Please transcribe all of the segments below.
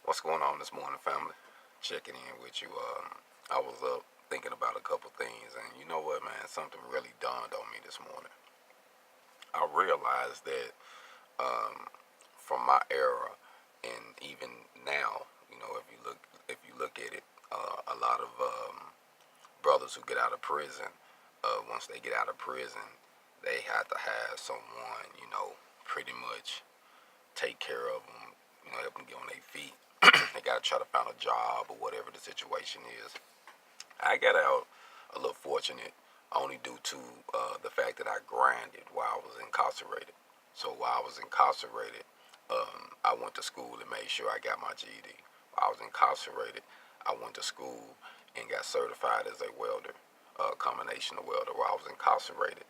What's going on this morning, family? Checking in with you. I was up thinking about a couple things, and you know what, man? Something really dawned on me this morning. I realized that from my era, and even now, if you look at it, a lot of brothers who get out of prison, once they get out of prison, they have to have someone, pretty much take care of them, help them get on their feet. They got to try to find a job or whatever the situation is. I got out a little fortunate only due to the fact that I grinded while I was incarcerated. So while I was incarcerated, I went to school and made sure I got my GED. While I was incarcerated, I went to school and got certified as a welder, a combination of welder. While I was incarcerated,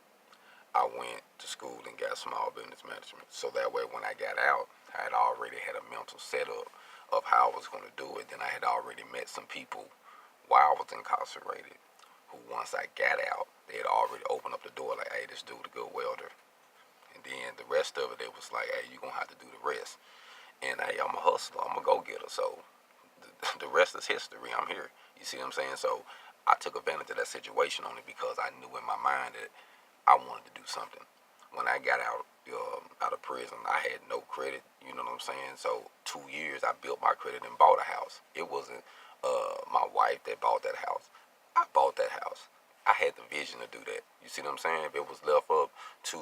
I went to school and got small business management. So that way when I got out, I had already had a mental setup of how I was going to do it. Then I had already met some people while I was incarcerated who, once I got out, they had already opened up the door like, hey, this dude a good welder. And then the rest of it, it was like, hey, you're going to have to do the rest. And hey, I'm a hustler. I'm a go-getter. So the rest is history. I'm here. You see what I'm saying? So I took advantage of that situation only because I knew in my mind that I wanted to do something. When I got out of prison, I had no credit. You know what I'm saying? So 2 years, I built my credit and bought a house. It wasn't my wife that bought that house. I bought that house. I had the vision to do that. You see what I'm saying? If it was left up to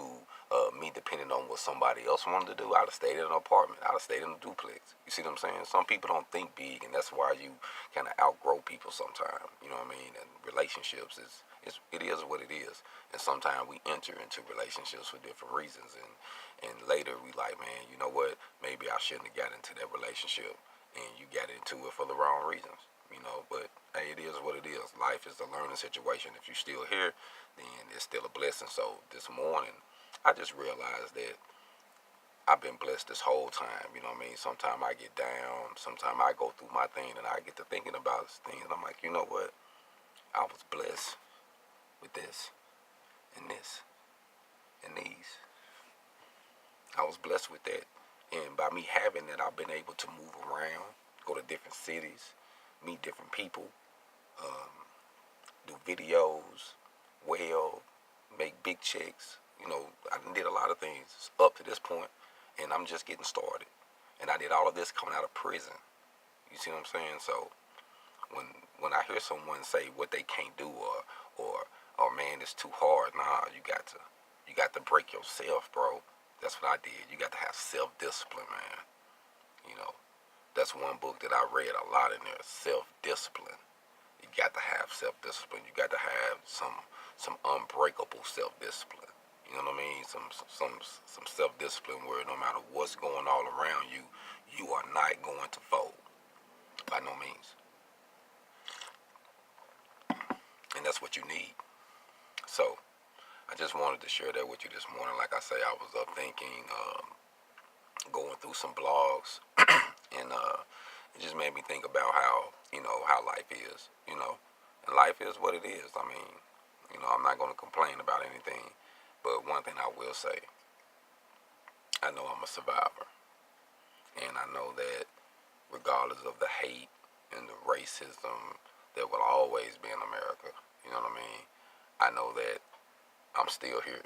me depending on what somebody else wanted to do, I'd have stayed in an apartment. I'd have stayed in a duplex. You see what I'm saying? Some people don't think big, and that's why you kind of outgrow people sometimes. You know what I mean? And relationships it is what it is. And sometimes we enter into relationships for different reasons, and later we like, man, you know what? Maybe I shouldn't have got into that relationship, and you got into it for the wrong reasons. But hey, it is what it is. Life is a learning situation. If you're still here, then it's still a blessing. So this morning, I just realized that I've been blessed this whole time. You know what I mean? Sometimes I get down. Sometimes I go through my thing, and I get to thinking about things. And I'm like, you know what? I was blessed with this, and this, and these. I was blessed with that. And by me having that, I've been able to move around, go to different cities, meet different people, do videos, make big checks. I did a lot of things up to this point, and I'm just getting started. And I did all of this coming out of prison. You see what I'm saying? So when I hear someone say what they can't do or man, it's too hard, nah, you got to break yourself, bro. That's what I did. You got to have self-discipline, man. You know, that's one book that I read a lot in there, self-discipline. You got to have self-discipline. You got to have some unbreakable self-discipline. You know what I mean? Some self-discipline where no matter what's going all around you, you are not going to fold. By no means. And that's what you need. So I just wanted to share that with you this morning. Like I say, I was up thinking, going through some blogs, and it just made me think about how life is, and life is what it is. I mean, I'm not going to complain about anything, but one thing I will say, I know I'm a survivor, and I know that regardless of the hate and the racism that will always be in America, you know what I mean? I know that I'm still here,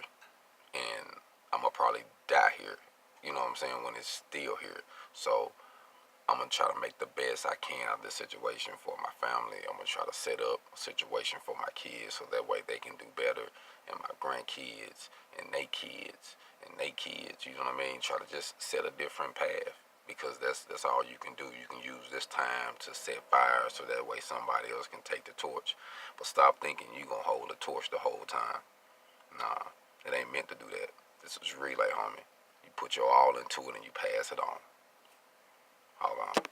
and I'm gonna probably die here. You know what I'm saying? When it's still here. So I'm gonna try to make the best I can out of this situation for my family. I'm gonna try to set up a situation for my kids so that way they can do better, and my grandkids and they kids and they kids. You know what I mean? Try to just set a different path, because that's all you can do. You can use this time to set fire so that way somebody else can take the torch. But stop thinking you gonna hold the torch the whole time. Nah, it ain't meant to do that. This is relay, homie. You put your all into it and you pass it on. Hold on.